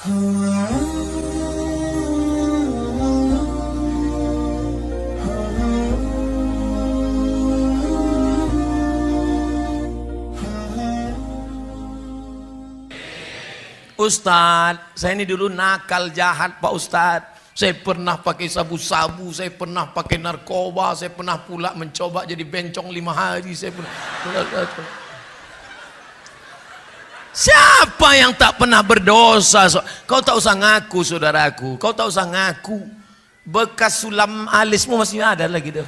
Ustadz, saya ini dulu nakal jahat Pak Ustadz. Saya pernah pakai sabu-sabu, saya pernah pakai narkoba, saya pernah pula mencoba jadi bencong 5 hari. Saya pernah... Siapa yang tak pernah berdosa? Kau tak usah ngaku saudaraku, kau tak usah ngaku. Bekas sulam alismu masih ada lagi deh.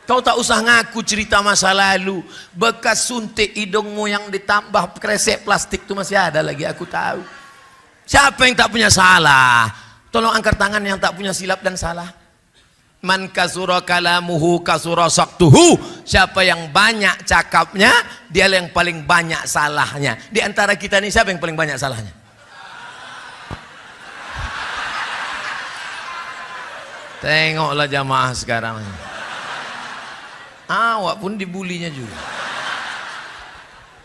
Kau tak usah ngaku cerita masa lalu. Bekas suntik hidungmu yang ditambah kresek plastik itu masih ada lagi, aku tahu. Siapa yang tak punya salah? Tolong angkat tangan yang tak punya silap dan salah. Man kasura kalamuhu kasura saktuhu. Siapa yang banyak cakapnya, dia yang paling banyak salahnya. Di antara kita ini siapa yang paling banyak salahnya? Tengoklah jamaah sekarang. Awak pun dibulinya juga.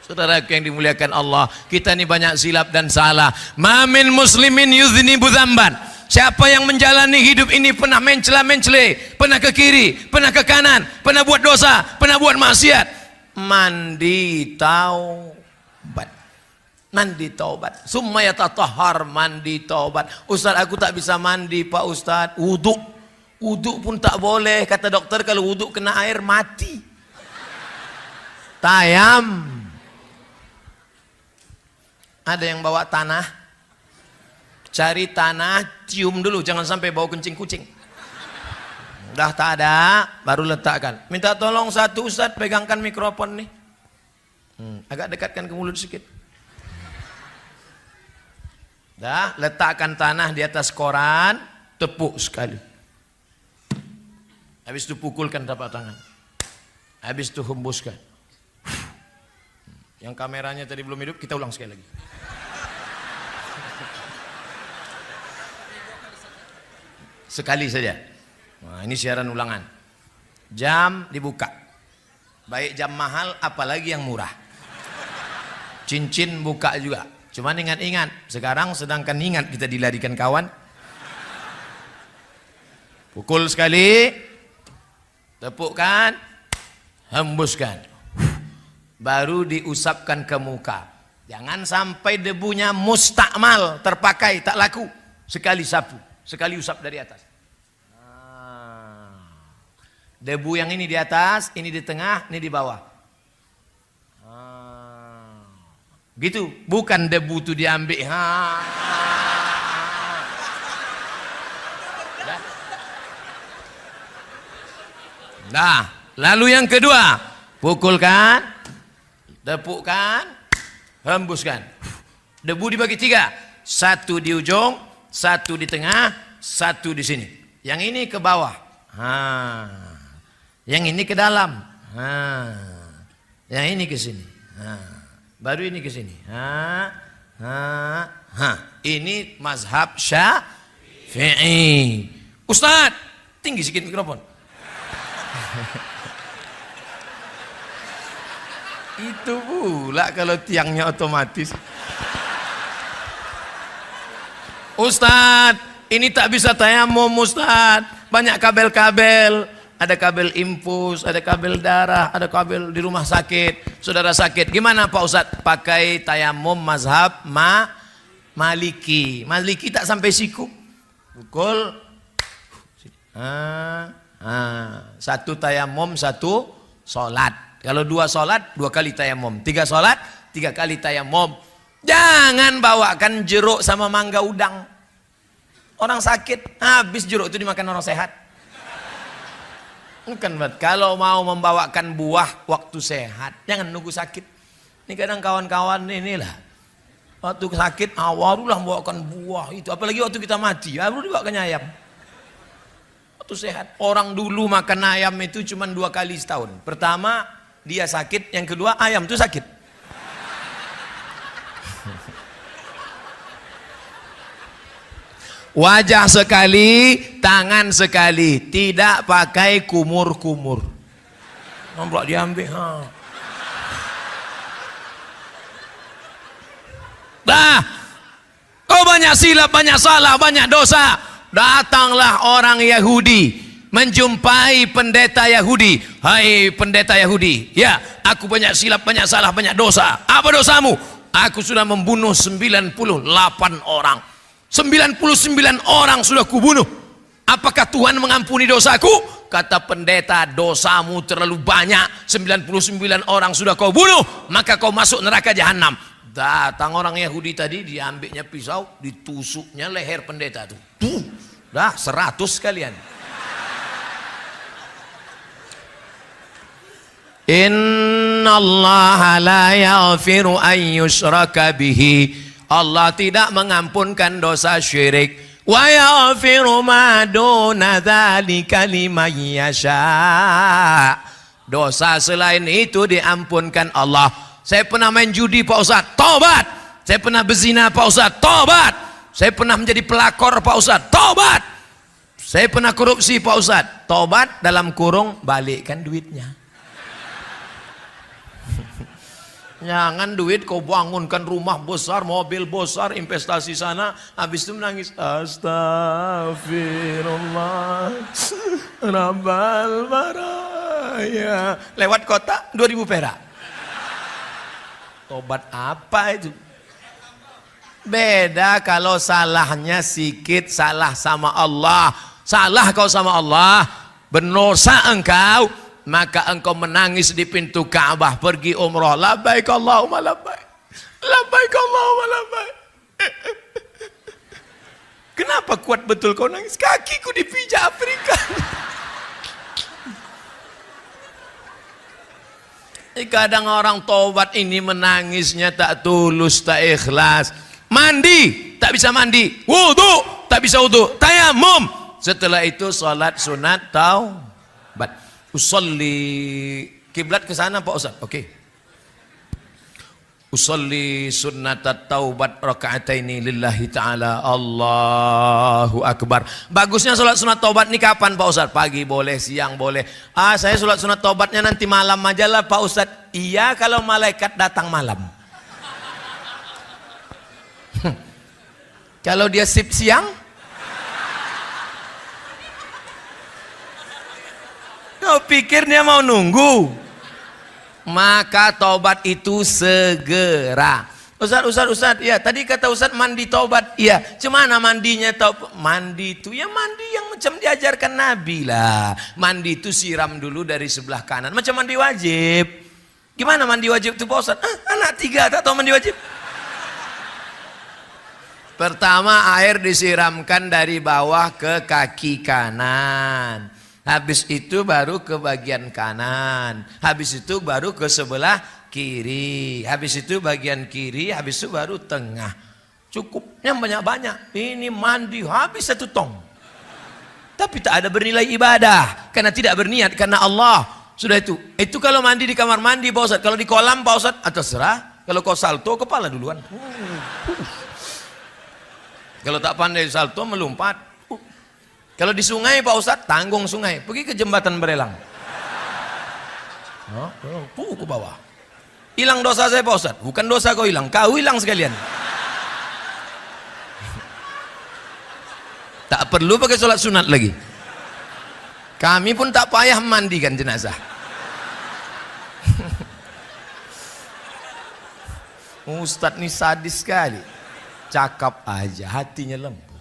Saudaraku yang dimuliakan Allah, kita ini banyak silap dan salah. Mamin muslimin yudhnibu dzamban. Siapa yang menjalani hidup ini pernah mencela-mencele, pernah ke kiri, pernah ke kanan, pernah buat dosa, pernah buat maksiat, mandi taubat. Mandi taubat. Summa yatatahhar, mandi taubat. Ustaz, aku tak bisa mandi Pak Ustaz. Wuduk pun tak boleh, kata dokter, kalau wuduk kena air mati. Tayam. Ada yang bawa tanah, cari tanah, cium dulu, jangan sampai bau kencing kucing. Udah tak ada, baru letakkan. Minta tolong satu Ustaz, pegangkan mikrofon nih. Agak dekatkan ke mulut sedikit. Dah, letakkan tanah di atas koran, tepuk sekali. Habis itu pukulkan telapak tangan. Habis itu hembuskan. Yang kameranya tadi belum hidup, kita ulang sekali lagi. Sekali saja. Nah, ini siaran ulangan. Jam dibuka. Baik jam mahal, apalagi yang murah. Cincin buka juga. Cuman ingat-ingat, sekarang sedangkan ingat kita dilarikan kawan. Pukul sekali. Tepukkan, hembuskan, baru diusapkan ke muka. Jangan sampai debunya mustakmal, terpakai, tak laku. Sekali sapu, sekali usap dari atas. Debu yang ini di atas, ini di tengah, ini di bawah. Gitu, bukan debu itu diambil. Nah, lalu yang kedua, pukulkan, tepukkan, hembuskan. Debu dibagi 3, 1 di ujung, 1 di tengah, 1 di sini. Yang ini ke bawah, yang ini ke dalam, yang ini ke sini, baru ini ke sini. Ini mazhab Syafi'i. Ustaz, tinggi sedikit mikrofon. Itu pula kalau tiangnya otomatis. Ustadz, ini tak bisa tayamum Ustadz. Banyak kabel-kabel. Ada kabel infus, ada kabel darah, ada kabel di rumah sakit. Saudara sakit, gimana Pak Ustadz? Pakai tayamum mazhab Maliki. Maliki tak sampai siku. Pukul. Satu tayamum, 1 sholat. Kalau 2 sholat, 2 kali tayamum. 3 sholat, 3 kali tayamum. Jangan bawakan jeruk sama mangga udang. Orang sakit, habis jeruk itu dimakan orang sehat. Bukan, kalau mau membawakan buah waktu sehat, jangan nunggu sakit. Ini kadang kawan-kawan inilah, waktu sakit, barulah membawakan buah itu. Apalagi waktu kita mati, baru dibawakan ayam. Sehat. Orang dulu makan ayam itu cuma 2 kali setahun. Pertama dia sakit, yang kedua ayam itu sakit. Wajah sekali, tangan sekali, tidak pakai kumur-kumur. Nampak diambil. banyak silap, banyak salah, banyak dosa. Datanglah orang Yahudi menjumpai pendeta Yahudi. Hai pendeta Yahudi, ya, aku banyak silap, banyak salah, banyak dosa. Apa dosamu? Aku sudah membunuh 98 orang. 99 orang sudah kubunuh. Apakah Tuhan mengampuni dosaku? Kata pendeta, dosamu terlalu banyak. 99 orang sudah kau bunuh, maka kau masuk neraka jahanam. Datang orang Yahudi tadi, diambilnya pisau, ditusuknya leher pendeta tuh. Dah 100 sekalian. Innallaha la yaghfiru an yushraka bihi. Allah tidak mengampunkan dosa syirik. Wa yaghfiru ma duna dzalika liman yasha. Dosa selain itu diampunkan Allah. Saya pernah main judi Pak Ustaz, tobat. Saya pernah berzina Pak Ustaz, tobat. Saya pernah menjadi pelakor Pak Ustaz, tobat. Saya pernah korupsi Pak Ustaz, tobat dalam kurung balikkan duitnya. Jangan duit kau bangunkan rumah besar, mobil besar, investasi sana, habis itu menangis, astagfirullah rabbal baraya, lewat kota 2000 perak. Tobat apa itu? Beda kalau salahnya sikit, salah sama Allah. Salah kau sama Allah, berdosa engkau, maka engkau menangis di pintu Ka'bah, pergi umrah, labbaik Allahumma labbaik, labbaik Allahumma labbaik. Kenapa kuat betul kau nangis? Kakiku dipijak Afrika. Kadang orang tobat ini menangisnya tak tulus, tak ikhlas. Mandi, tak bisa mandi. Wudu, tak bisa wudu. Tayamum. Setelah itu salat sunat taubat. Usolli, kiblat ke sana Pak Ustaz. Oke. Usolli sunnatat taubat raka'ataini lillahi ta'ala. Allahu akbar. Bagusnya salat sunat taubat ini kapan Pak Ustaz? Pagi boleh, siang boleh. Saya salat sunat taubatnya nanti malam aja lah Pak Ustaz. Iya kalau malaikat datang malam. Kalau dia sip siang, kau pikir dia mau nunggu? Maka taubat itu segera. Ustaz, ya tadi kata Ustaz mandi taubat. Iya, cemana mandinya taubat? Mandi itu ya mandi yang macam diajarkan Nabi lah. Mandi itu siram dulu dari sebelah kanan, macam mandi wajib. Gimana mandi wajib itu Pak Ustaz? Anak 3 tak tahu mandi wajib. Pertama air disiramkan dari bawah ke kaki kanan. Habis itu baru ke bagian kanan. Habis itu baru ke sebelah kiri. Habis itu bagian kiri. Habis itu baru tengah. Cukupnya banyak-banyak. Ini mandi habis 1 tong. Tapi tak ada bernilai ibadah. Karena tidak berniat karena Allah. Sudah itu. Itu kalau mandi di kamar mandi Pak Ustaz. Kalau di kolam Pak Ustaz, terserah. Kalau kau salto kepala duluan. Kalau tak pandai salto melompat. Kalau di sungai Pak Ustaz, tanggung sungai, pergi ke jembatan Berelang. Ke bawah. Hilang dosa saya Pak Ustaz. Bukan dosa kau hilang, kau hilang sekalian. Tak perlu pakai sholat sunat lagi. Kami pun tak payah mandikan jenazah. Ustaz ini sadis sekali. Cakap aja, hatinya lembut.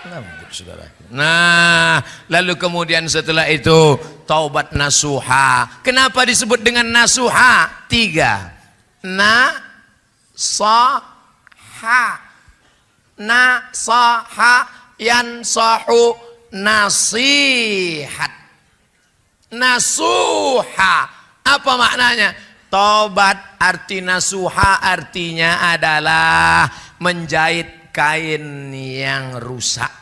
Lembut saudara. Nah, lalu kemudian setelah itu taubat nasuha. Kenapa disebut dengan nasuha? 3. Nasaha. Nasaha yansahu nasihat. Nasuha. Apa maknanya? Taubat arti nasuha artinya adalah menjahit kain yang rusak.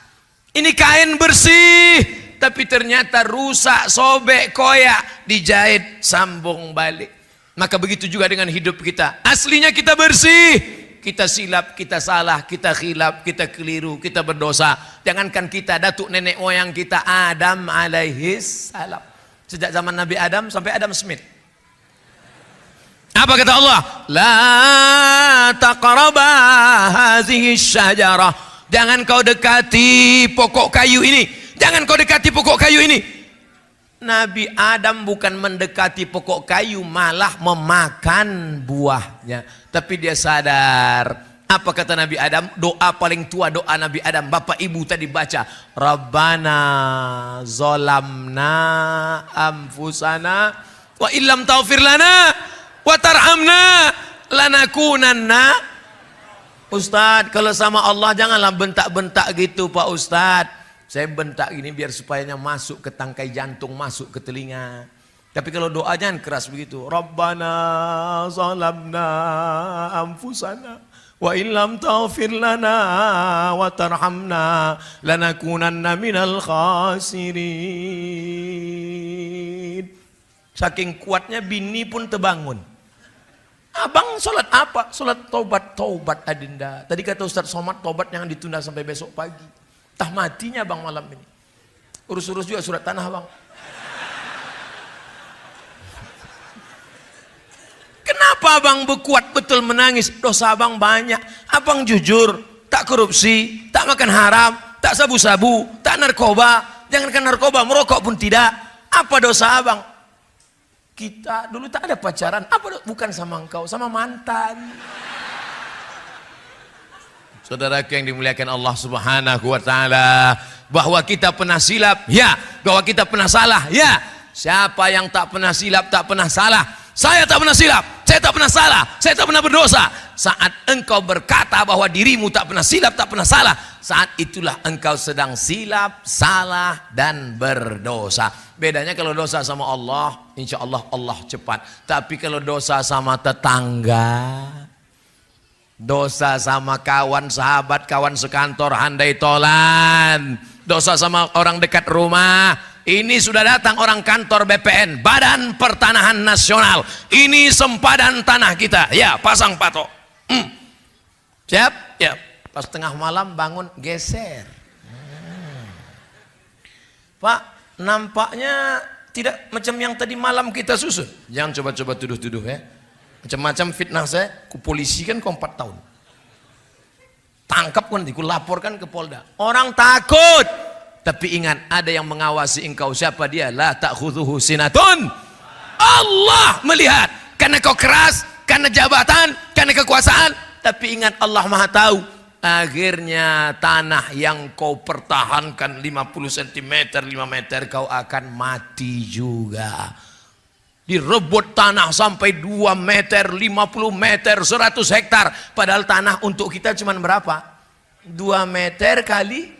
Ini kain bersih, tapi ternyata rusak, sobek, koyak, dijahit, sambung balik. Maka begitu juga dengan hidup kita. Aslinya kita bersih, kita silap, kita salah, kita khilaf, kita keliru, kita berdosa. Jangankan kita, datuk nenek moyang kita Adam alaihis salam. Sejak zaman Nabi Adam sampai Adam Smith. Apa kata Allah? La taqraba hazihi syajarah. Jangan kau dekati pokok kayu ini. Jangan kau dekati pokok kayu ini. Nabi Adam bukan mendekati pokok kayu, malah memakan buahnya. Tapi dia sadar. Apa kata Nabi Adam? Doa paling tua, doa Nabi Adam. Bapak ibu tadi baca, Rabbana zolamna anfusana wa illam taghfir lana wa tarhamna lanakunanna. Ustaz, kalau sama Allah janganlah bentak-bentak gitu Pak Ustaz. Saya bentak gini biar supayanya masuk ke tangkai jantung, masuk ke telinga. Tapi kalau doa jangan keras begitu. Rabbana zalamna anfusana wa illam taghfir lana wa tarhamna lanakunanna minal khasirin. Saking kuatnya bini pun terbangun. Abang sholat apa? Sholat taubat. Taubat adinda. Tadi kata Ustaz Somad, taubat jangan ditunda sampai besok pagi. Tah matinya bang malam ini. Urus-urus juga surat tanah bang. Kenapa abang berkuat betul menangis? Dosa abang banyak. Abang jujur, tak korupsi, tak makan haram, tak sabu-sabu, tak narkoba. Jangankan narkoba, merokok pun tidak. Apa dosa abang? Kita dulu tak ada pacaran. Apa? Bukan sama engkau, sama mantan. Saudaraku yang dimuliakan Allah Subhanahu wa taala, bahwa kita pernah silap, ya. Bahwa kita pernah salah, ya. Siapa yang tak pernah silap, tak pernah salah? Saya tak pernah silap, saya tak pernah salah, saya tak pernah berdosa. Saat engkau berkata bahwa dirimu tak pernah silap, tak pernah salah, saat itulah engkau sedang silap, salah dan berdosa. Bedanya kalau dosa sama Allah, insya Allah Allah cepat. Tapi kalau dosa sama tetangga, dosa sama kawan sahabat, kawan sekantor, handai tolan, dosa sama orang dekat rumah, ini sudah datang orang kantor BPN, Badan Pertanahan Nasional, ini sempadan tanah kita, ya pasang patok. Siap? Ya. Pas tengah malam bangun geser. Pak, nampaknya tidak macam yang tadi malam kita susun. Jangan coba-coba tuduh-tuduh ya. Macam-macam fitnah saya, ku polisi kan kau 4 tahun. Tangkap kan, ku laporkan ke Polda. Orang takut. Tapi ingat, ada yang mengawasi engkau. Siapa dia? La ta'khudhuhu sinatun. Allah melihat. Karena kau keras, karena jabatan, karena kekuasaan. Tapi ingat, Allah Maha tahu. Akhirnya tanah yang kau pertahankan 50 cm, 5 meter, kau akan mati juga. Direbut tanah sampai 2 meter, 50 meter, 100 hektar. Padahal tanah untuk kita cuma berapa? 2 meter kali.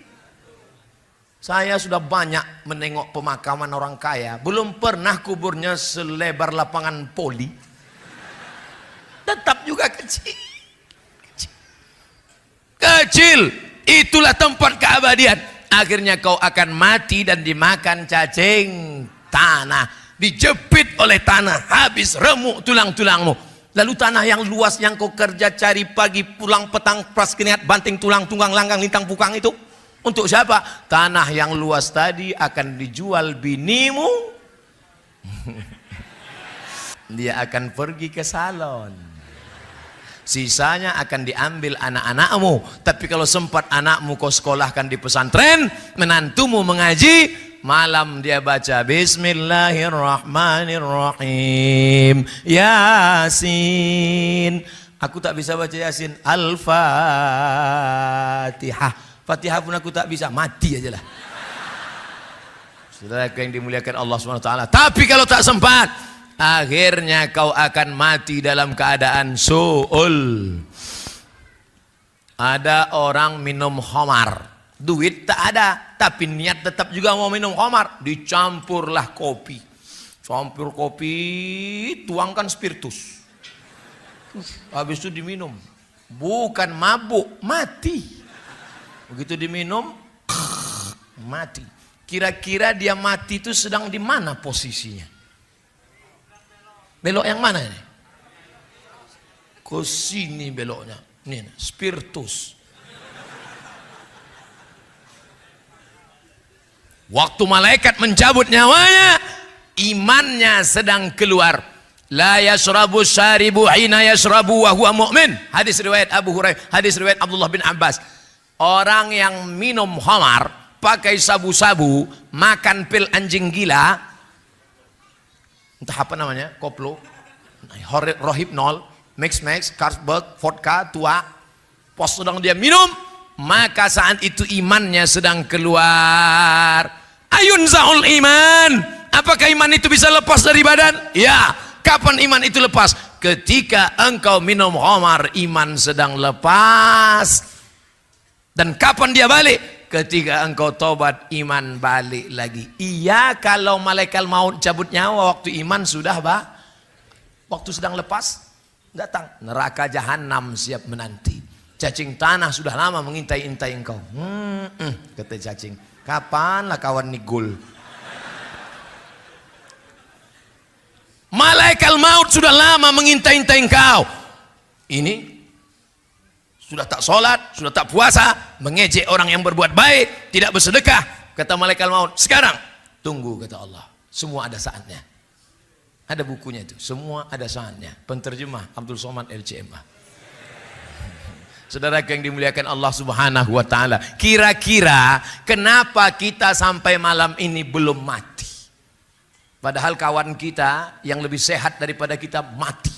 Saya sudah banyak menengok pemakaman orang kaya. Belum pernah kuburnya selebar lapangan poli. Tetap juga kecil. Kecil. Itulah tempat keabadian. Akhirnya kau akan mati dan dimakan cacing tanah. Dijepit oleh tanah, habis remuk tulang-tulangmu. Lalu tanah yang luas yang kau kerja cari pagi pulang petang pas keniat banting tulang tunggang langgang lintang pukang itu untuk siapa? Tanah yang luas tadi akan dijual binimu. Dia akan pergi ke salon. Sisanya akan diambil anak-anakmu. Tapi kalau sempat anakmu kau sekolahkan di pesantren, menantumu mengaji, malam dia baca Bismillahirrahmanirrahim, Yasin. Aku tak bisa baca Yasin. Al-Fatihah. Fatihah pun aku tak bisa, mati aja lah. Saudara yang dimuliakan Allah SWT. Tapi kalau tak sempat, akhirnya kau akan mati dalam keadaan su'ul. Ada orang minum khamar, duit tak ada, tapi niat tetap juga mau minum khamar. Dicampurlah kopi. Campur kopi, tuangkan spiritus. Habis itu diminum. Bukan mabuk, mati. Begitu diminum, mati. Kira-kira dia mati itu sedang di mana posisinya? Belok yang mana ini? Ke sini beloknya. Nih, spiritus. Waktu malaikat mencabut nyawanya, imannya sedang keluar. La yashrabu syaribu hina yashrabu wa huwa mu'min. Hadis riwayat Abu Hurairah, hadis riwayat Abdullah bin Abbas. Orang yang minum khamar, pakai sabu-sabu, makan pil anjing gila, entah apa namanya, koplo, rohypnol, mix, Carlsberg, vodka, tua, pos sedang dia minum, maka saat itu imannya sedang keluar. Ayun za'ul iman. Apakah iman itu bisa lepas dari badan? Ya. Kapan iman itu lepas? Ketika engkau minum khamar, iman sedang lepas. Dan kapan dia balik? Ketika engkau tobat, iman balik lagi. Iya, kalau malaikat maut cabut nyawa waktu iman sudah waktu sedang lepas, datang. Neraka jahanam siap menanti. Cacing tanah sudah lama mengintai-intai engkau. Kata cacing, kapanlah kawan nigul? Malaikat maut sudah lama mengintai-intai engkau. Ini sudah tak sholat, sudah tak puasa, mengejek orang yang berbuat baik, tidak bersedekah. Kata malaikat maut, sekarang tunggu, kata Allah. Semua ada saatnya. Ada bukunya itu, semua ada saatnya. Penterjemah Abdul Somad LCMA. Saudara yang dimuliakan Allah Subhanahu wa taala, kira-kira kenapa kita sampai malam ini belum mati? Padahal kawan kita yang lebih sehat daripada kita mati.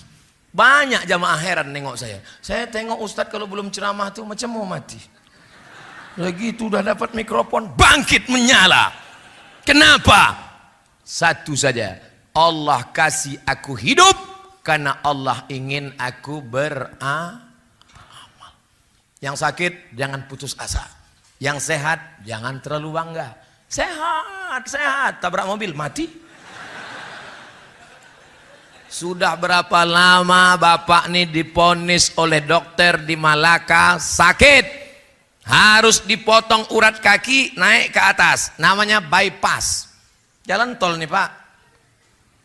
Banyak jamaah heran nengok saya. Saya tengok Ustadz kalau belum ceramah tuh macam mau mati. Lagi itu udah dapat mikrofon, bangkit menyala. Kenapa? Satu saja. Allah kasih aku hidup karena Allah ingin aku beramal. Yang sakit jangan putus asa. Yang sehat jangan terlalu bangga. Sehat, tabrak mobil mati. Sudah berapa lama bapak ini diponis oleh dokter di Malaka sakit, harus dipotong urat kaki naik ke atas, namanya bypass. Jalan tol nih pak.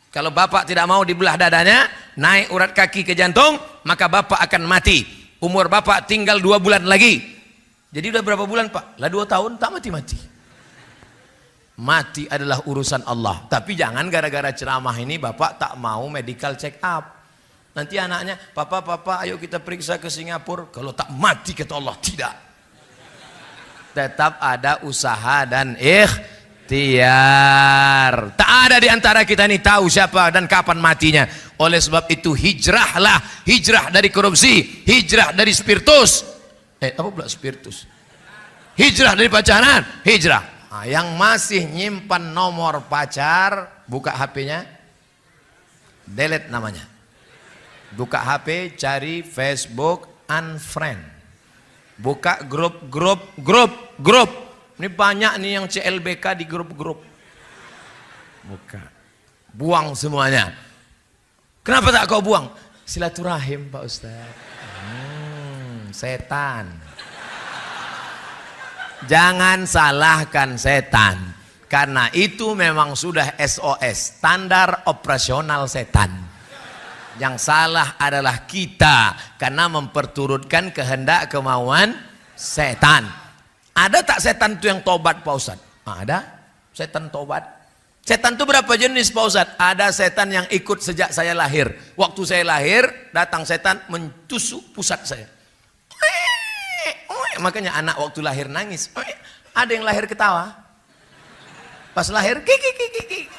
Kalau bapak tidak mau dibelah dadanya, naik urat kaki ke jantung, maka bapak akan mati. Umur bapak tinggal 2 bulan lagi. Jadi udah berapa bulan pak? Lah 2 tahun tak mati-mati. Mati adalah urusan Allah. Tapi jangan gara-gara ceramah ini bapak tak mau medical check up. Nanti anaknya, papa ayo kita periksa ke Singapura. Kalau tak mati kata Allah, tidak. Tetap ada usaha dan ikhtiar. Tak ada di antara kita ini tahu siapa dan kapan matinya. Oleh sebab itu hijrahlah. Hijrah dari korupsi, hijrah dari spiritus. Apa pula spiritus? Hijrah dari pacaran, hijrah. Nah, yang masih nyimpan nomor pacar, buka HP-nya, delete namanya. Buka HP, cari Facebook, unfriend. Buka grup. Ini banyak nih yang CLBK di grup-grup. Buka. Buang semuanya. Kenapa tak kau buang? Silaturahim Pak Ustaz. Setan. Jangan salahkan setan, karena itu memang sudah SOS, standar operasional setan. Yang salah adalah kita, karena memperturutkan kehendak kemauan setan. Ada tak setan itu yang tobat Pak Ustadz? Ada setan tobat. Setan itu berapa jenis Pak Ustadz? Ada setan yang ikut sejak saya lahir. Waktu saya lahir, datang setan mentusuk pusat saya. Makanya anak waktu lahir nangis. Ada yang lahir ketawa. Pas lahir kiki.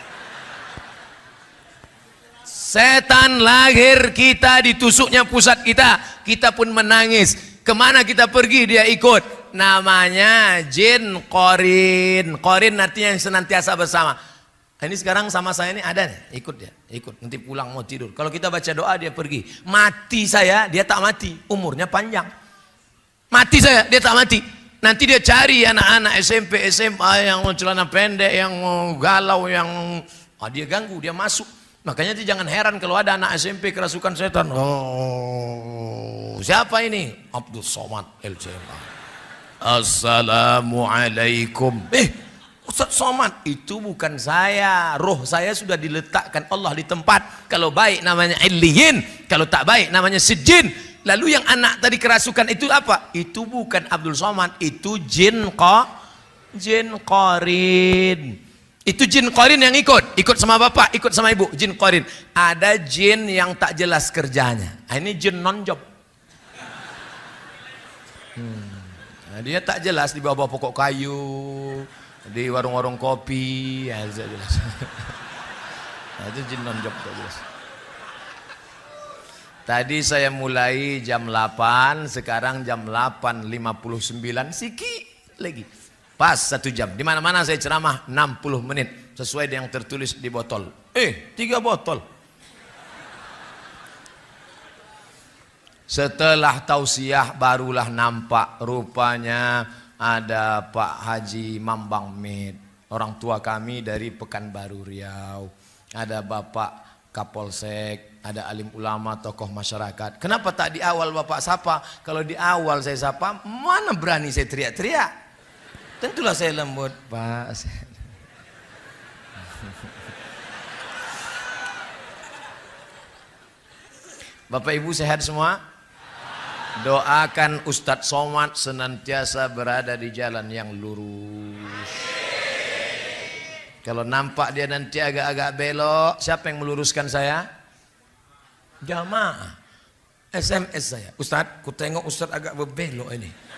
Setan lahir kita, ditusuknya pusat kita. Kita pun menangis. Kemana kita pergi dia ikut. Namanya jin qorin. Qorin artinya yang senantiasa bersama. Ini sekarang sama saya ini ada nih. Ikut dia. Ikut. Nanti pulang mau tidur. Kalau kita baca doa dia pergi. Mati saya dia tak mati. Umurnya panjang. Mati saya, dia tak mati. Nanti dia cari anak-anak SMP, SMA yang celana pendek, yang galau, yang dia ganggu, dia masuk. Makanya dia jangan heran kalau ada anak SMP kerasukan setan. Oh, siapa ini? Abdul Somad LCMA. Assalamualaikum. Ustaz Somad, itu bukan saya. Roh saya sudah diletakkan Allah di tempat. Kalau baik namanya Illiyin, kalau tak baik namanya Sijjin. Lalu yang anak tadi kerasukan itu apa? Itu bukan Abdul Somad, itu jin qorin. Itu jin qarin yang ikut sama bapak, ikut sama ibu, jin qarin. Ada jin yang tak jelas kerjanya. Ini jin non job. Nah, dia tak jelas di bawah pokok kayu, di warung-warung kopi, ya tak jelas. Nah, itu jin non job tak jelas. Tadi saya mulai jam 8, sekarang jam 8.59, sikit lagi. Pas 1 jam. Di mana-mana saya ceramah 60 menit sesuai dengan yang tertulis di botol. 3 botol. Setelah tausiah barulah nampak rupanya ada Pak Haji Mambang Med, orang tua kami dari Pekanbaru Riau. Ada Bapak Kapolsek, ada alim ulama, tokoh masyarakat. Kenapa tak di awal Bapak sapa? Kalau di awal saya sapa, mana berani saya teriak-teriak? Tentulah saya lembut, Pak. Bapak Ibu sehat semua? Doakan Ustadz Somad senantiasa berada di jalan yang lurus. Kalau nampak dia nanti agak-agak belok, siapa yang meluruskan saya? Jamaah. SMS saya, Ustadz, ku tengok Ustadz agak berbelok ini.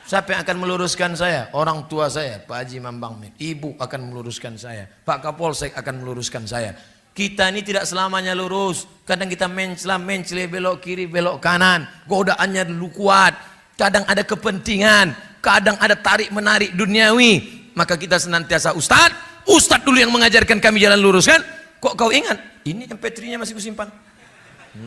Siapa yang akan meluruskan saya? Orang tua saya, Pak Haji Mambang Med. Ibu akan meluruskan saya. Pak Kapolsek akan meluruskan saya. Kita ini tidak selamanya lurus. Kadang kita mencela, belok kiri, belok kanan. Godaannya dulu kuat. Kadang ada kepentingan. Kadang ada tarik-menarik duniawi. Maka kita senantiasa Ustadz dulu yang mengajarkan kami jalan lurus kan? Kok kau ingat? Ini MP3-nya masih kusimpan.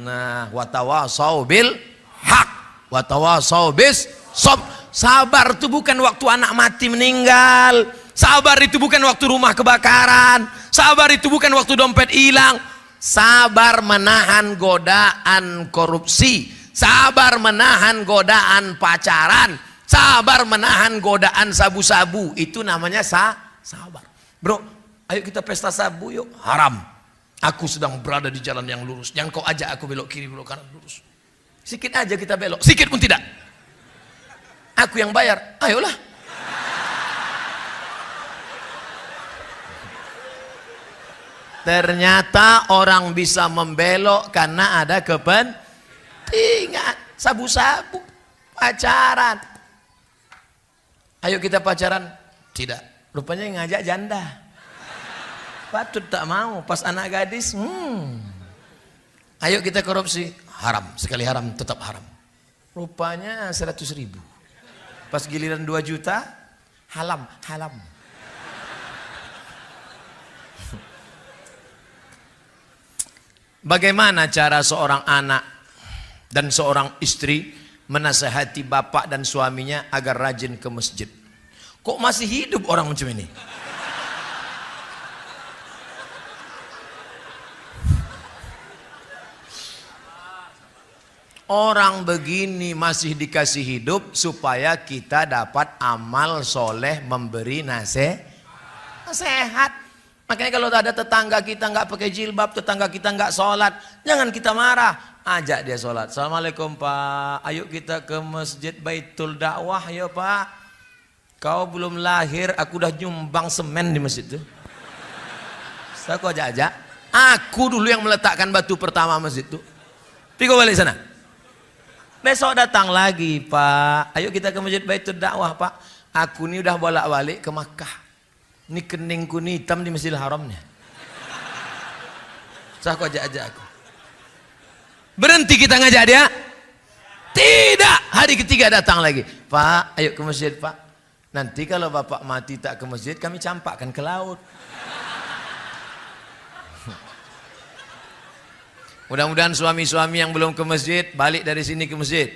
Nah, watawasau bil haq. Watawasau bis sob. Sabar itu bukan waktu anak mati meninggal. Sabar itu bukan waktu rumah kebakaran. Sabar itu bukan waktu dompet hilang. Sabar menahan godaan korupsi. Sabar menahan godaan pacaran. Sabar menahan godaan sabu-sabu. Itu namanya sabar. Bro, ayo kita pesta sabu yuk. Haram. Aku sedang berada di jalan yang lurus. Yang kau ajak aku belok kiri, belok kanan, lurus. Sikit aja kita belok. Sikit pun tidak. Aku yang bayar, ayolah. Ternyata orang bisa membelok karena ada kepentingan. Sabu-sabu, pacaran. Ayo kita pacaran. Tidak, rupanya yang ngajak janda. Patut tak mau, pas anak gadis. Ayo kita korupsi. Haram, sekali haram tetap haram. Rupanya 100.000. Pas giliran 2 juta, halam. Bagaimana cara seorang anak dan seorang istri menasehati bapak dan suaminya agar rajin ke masjid? Kok masih hidup orang macam ini? Orang begini masih dikasih hidup supaya kita dapat amal soleh memberi nasihat. Makanya kalau ada tetangga kita nggak pakai jilbab, tetangga kita nggak sholat, jangan kita marah. Ajak dia sholat. Assalamualaikum Pak, ayo kita ke masjid Baitul Dakwah ya Pak. Kau belum lahir, aku udah nyumbang semen di masjid itu. Aku ajak. Aku dulu yang meletakkan batu pertama masjid itu. Tiga balik sana. Besok datang lagi Pak, ayo kita ke masjid Baitul Dakwah Pak. Aku ini udah bolak-balik ke Makkah. Ini keningku nih hitam di Masjidil Haramnya. Aku ajak aku. Berhenti kita ngajak dia? Tidak. Hari ketiga datang lagi. Pak, ayo ke masjid Pak. Nanti kalau Bapak mati tak ke masjid, kami campakkan ke laut. Mudah-mudahan suami-suami yang belum ke masjid balik dari sini ke masjid.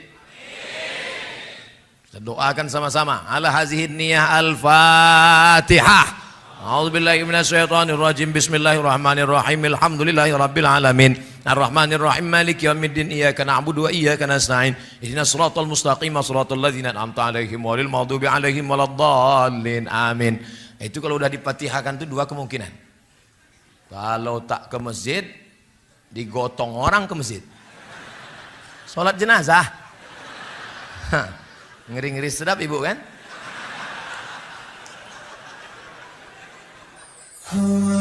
Kita doakan sama-sama. Ala hazihin niyah al-Fatihah. A'udzubillahi minasyaitonirrajim. Bismillahirrahmanirrahim. Alhamdulillahirabbil alamin. Arrahmanirrahim. Maliki yaumiddin. Iyyaka na'budu wa iyyaka nasta'in. Ihdinas siratal mustaqim. Shiratal ladzina an'amta 'alaihim ghairil maghdubi 'alaihim waladdallin. Amin. Itu kalau udah dipatihahkan itu 2 kemungkinan. Kalau tak ke masjid, digotong orang ke masjid. Sholat jenazah. Ngeri-ngeri sedap ibu kan? Oh